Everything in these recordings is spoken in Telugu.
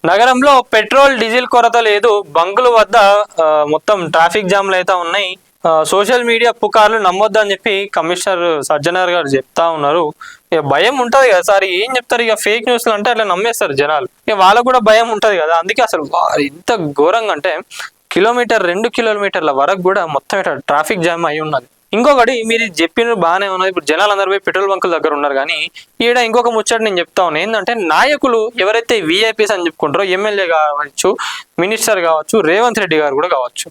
నగరంలో పెట్రోల్ డీజిల్ కొరత లేదు, బంకుల వద్ద మొత్తం ట్రాఫిక్ జామ్లు అయితే ఉన్నాయి. సోషల్ మీడియా పుకార్లు నమ్మొద్దని చెప్పి కమిషనర్ సజ్జనార్ గారు చెప్తా ఉన్నారు. ఇక భయం ఉంటది కదా సార్, ఏం చెప్తారు, ఇక ఫేక్ న్యూస్లు అంటే అట్లా నమ్మేస్తారు జనాలు. ఇక వాళ్ళకు కూడా భయం ఉంటది కదా, అందుకే అసలు ఇంత ఘోరంగా అంటే కిలోమీటర్ 2 కిలోమీటర్ల వరకు కూడా మొత్తం ఇట్లా ట్రాఫిక్ జామ్ అయి ఉన్నది. ఇంకొకటి మీరు చెప్పిన బాగానే ఉన్నది, ఇప్పుడు జనాలు అందరూ పోయి పెట్రోల్ బంకుల దగ్గర ఉన్నారు. కానీ ఈడ ఇంకొక ముచ్చట నేను చెప్తా ఉన్నాను, ఏంటంటే నాయకులు ఎవరైతే విఐపీస్ అని చెప్పుకుంటారో, ఎమ్మెల్యే కావచ్చు, మినిస్టర్ కావచ్చు, రేవంత్ రెడ్డి గారు కూడా కావచ్చు,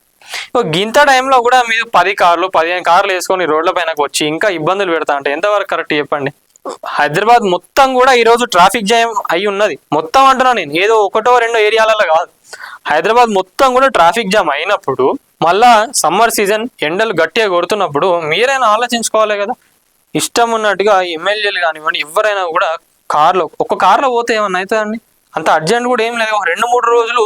గింత టైంలో కూడా మీరు 10 కార్లు 15 కార్లు వేసుకొని రోడ్ల పైనకు వచ్చి ఇంకా ఇబ్బందులు పెడతా అంటే ఎంతవరకు కరెక్ట్ చెప్పండి. హైదరాబాద్ మొత్తం కూడా ఈరోజు ట్రాఫిక్ జామ్ అయి ఉన్నది. మొత్తం అంటున్నా నేను, ఏదో 1-2 ఏరియాలలో కాదు, హైదరాబాద్ మొత్తం కూడా ట్రాఫిక్ జామ్ అయినప్పుడు, మళ్ళా సమ్మర్ సీజన్ ఎండలు గట్టిగా కొడుతున్నప్పుడు మీరైనా ఆలోచించుకోవాలి కదా. ఇష్టం ఉన్నట్టుగా ఎమ్మెల్యేలు కానివ్వండి ఎవరైనా కూడా ఒక్క కార్లో పోతే ఏమన్నా అవుతుందండి? అంత అర్జెంట్ కూడా ఏం లేదు, 2-3 రోజులు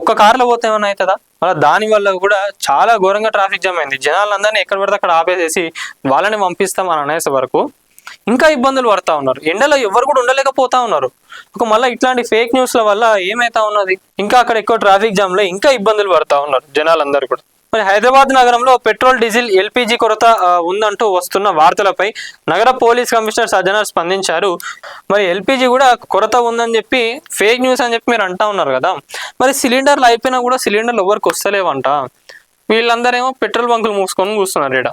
ఒక్క కార్లో పోతే ఏమన్నా అవుతుందా? మళ్ళీ దానివల్ల కూడా చాలా ఘోరంగా ట్రాఫిక్ జామ్ అయింది. జనాలందరినీ ఎక్కడ పడితే అక్కడ ఆపేసేసి వాళ్ళని పంపిస్తామని అనేసే వరకు ఇంకా ఇబ్బందులు పడతా ఉన్నారు. ఎండలో ఎవరు కూడా ఉండలేకపోతా ఉన్నారు. మళ్ళీ ఇట్లాంటి ఫేక్ న్యూస్ల వల్ల ఏమైతా ఉన్నది, ఇంకా అక్కడ ఎక్కువ ట్రాఫిక్ జామ్ లో ఇంకా ఇబ్బందులు పడతా ఉన్నారు జనాలందరూ కూడా. మరి హైదరాబాద్ నగరంలో పెట్రోల్, డీజిల్, ఎల్పీజీ కొరత ఉందంటూ వస్తున్న వార్తలపై నగర పోలీస్ కమిషనర్ సజ్జనార్ స్పందించారు. మరి ఎల్పీజీ కూడా కొరత ఉందని చెప్పి ఫేక్ న్యూస్ అని చెప్పి మీరు అంటా ఉన్నారు కదా, మరి సిలిండర్లు అయిపోయినా కూడా సిలిండర్లు ఎవరికి వస్తలేవంట. వీళ్ళందరేమో పెట్రోల్ బంకులు మూసుకొని కూర్చున్నారు. ఇక్కడ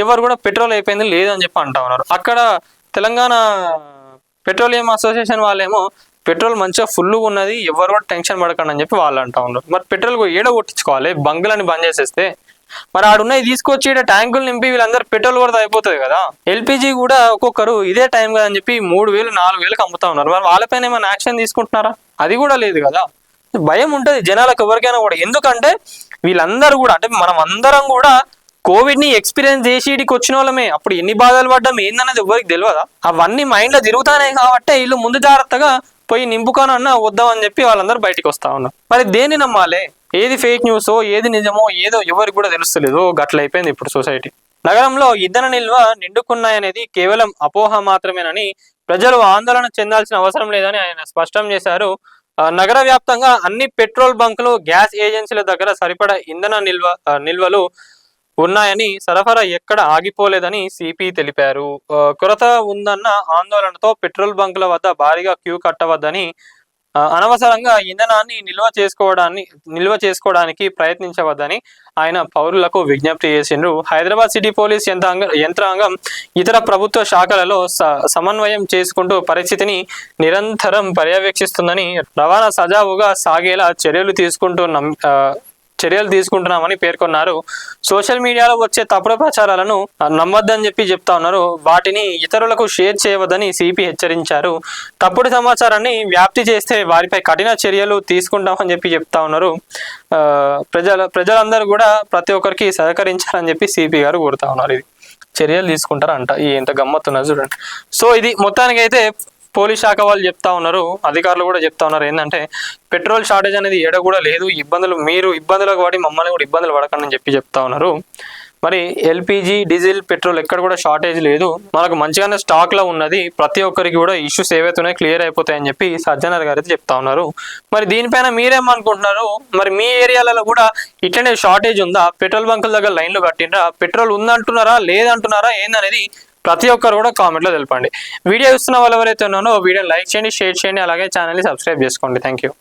ఎవరు కూడా పెట్రోల్ అయిపోయింది లేదని చెప్పి అంటా ఉన్నారు. అక్కడ తెలంగాణ పెట్రోలియం అసోసియేషన్ వాళ్ళేమో పెట్రోల్ మంచిగా ఫుల్గా ఉన్నది, ఎవరు కూడా టెన్షన్ పడకండి అని చెప్పి వాళ్ళు అంటా ఉన్నారు. మరి పెట్రోల్ ఏడ కొట్టించుకోవాలి, బంకులని బంద్ చేసేస్తే మరి ఆడున్నది తీసుకొచ్చి ఇక్కడ ట్యాంకులు నింపి వీళ్ళందరూ పెట్రోల్ కూడా అయిపోతుంది కదా. ఎల్పీజీ కూడా ఒక్కొక్కరు ఇదే టైం కదా అని చెప్పి 3,000-4,000కి అమ్ముతా ఉన్నారు. మరి వాళ్ళపైన ఏమైనా యాక్షన్ తీసుకుంటున్నారా? అది కూడా లేదు కదా. భయం ఉంటుంది జనాలకు ఎవరికైనా కూడా. ఎందుకంటే వీళ్ళందరూ కూడా, అంటే మనం అందరం కూడా కోవిడ్ని ఎక్స్పీరియన్స్ చేసి ఇడికి వచ్చిన వాళ్ళమే. అప్పుడు ఎన్ని బాధలు పడ్డాం ఏందనేది ఎవరికి తెలియదా? అవన్నీ మైండ్లో తిరుగుతానే కాబట్టి వీళ్ళు ముందు జాగ్రత్తగా పోయి నింపుకోనన్నా వద్దామని చెప్పి వాళ్ళందరూ బయటికి వస్తా ఉన్నారు. మరి దేన్ని నమ్మాలి? ఏది ఫేక్ న్యూసో ఏది నిజమో ఏదో ఎవరికి కూడా తెలుస్తలేదు. గట్ల అయిపోయింది ఇప్పుడు సొసైటీ. నగరంలో ఇంధన నిల్వ నిండుకున్నాయనేది కేవలం అపోహ మాత్రమేనని, ప్రజలు ఆందోళన చెందాల్సిన అవసరం లేదని ఆయన స్పష్టం చేశారు. నగర వ్యాప్తంగా అన్ని పెట్రోల్ బంకులు, గ్యాస్ ఏజెన్సీల దగ్గర సరిపడా ఇంధన నిల్వలు ఉన్నాయని, సరఫరా ఎక్కడ ఆగిపోలేదని సిపి తెలిపారు. కొరత ఉందన్న ఆందోళనతో పెట్రోల్ బంకుల వద్ద భారీగా క్యూ కట్టవద్దని, అనవసరంగా ఇంధనాన్ని నిల్వ చేసుకోవడానికి ప్రయత్నించవద్దని ఆయన పౌరులకు విజ్ఞప్తి చేసిండ్రు. హైదరాబాద్ సిటీ పోలీస్ యంత్రాంగం ఇతర ప్రభుత్వ శాఖలలో సమన్వయం చేసుకుంటూ పరిస్థితిని నిరంతరం పర్యవేక్షిస్తుందని, రవాణా సజావుగా సాగేలా చర్యలు తీసుకుంటున్నామని పేర్కొన్నారు. సోషల్ మీడియాలో వచ్చే తప్పుడు ప్రచారాలను నమ్మొద్దని చెప్పి చెప్తా ఉన్నారు. వాటిని ఇతరులకు షేర్ చేయవద్దని సిపి హెచ్చరించారు. తప్పుడు సమాచారాన్ని వ్యాప్తి చేస్తే వారిపై కఠిన చర్యలు తీసుకుంటామని చెప్పి చెప్తా ఉన్నారు. ప్రజలందరూ కూడా ప్రతి ఒక్కరికి సహకరించాలని చెప్పి సిపి గారు కోరుతా ఉన్నారు. ఇది చర్యలు తీసుకుంటారంట. ఎంత గమ్మత్తున్నారు చూడండి. సో ఇది మొత్తానికైతే పోలీస్ శాఖ వాళ్ళు చెప్తా ఉన్నారు, అధికారులు కూడా చెప్తా ఉన్నారు ఏంటంటే పెట్రోల్ షార్టేజ్ అనేది ఏడ కూడా లేదు, మీరు ఇబ్బందులకు పడి మమ్మల్ని కూడా ఇబ్బందులు పడకండి అని చెప్పి చెప్తా ఉన్నారు. మరి ఎల్పీజీ, డీజిల్, పెట్రోల్ ఎక్కడ కూడా షార్టేజ్ లేదు, మనకు మంచిగానే స్టాక్ లో ఉన్నది. ప్రతి ఒక్కరికి కూడా ఇష్యూస్ ఏవైతున్నాయో క్లియర్ అయిపోతాయని చెప్పి సజ్జనార్ గారు అయితే చెప్తా ఉన్నారు. మరి దీనిపైన మీరేమనుకుంటున్నారు? మరి మీ ఏరియాలలో కూడా ఇట్లనే షార్టేజ్ ఉందా? పెట్రోల్ బంకుల దగ్గర లైన్లు కట్టినరా? పెట్రోల్ ఉందంటున్నారా లేదంటున్నారా ఏందనేది ప్రతి ఒక్కరు కూడా కామెంట్లో తెలపండి. వీడియో చూస్తున్న వాళ్ళు ఎవరైతే ఉన్నారో వీడియోని లైక్ చేయండి, షేర్ చేయండి, అలాగే ఛానల్ని సబ్స్క్రైబ్ చేసుకోండి. Thank you.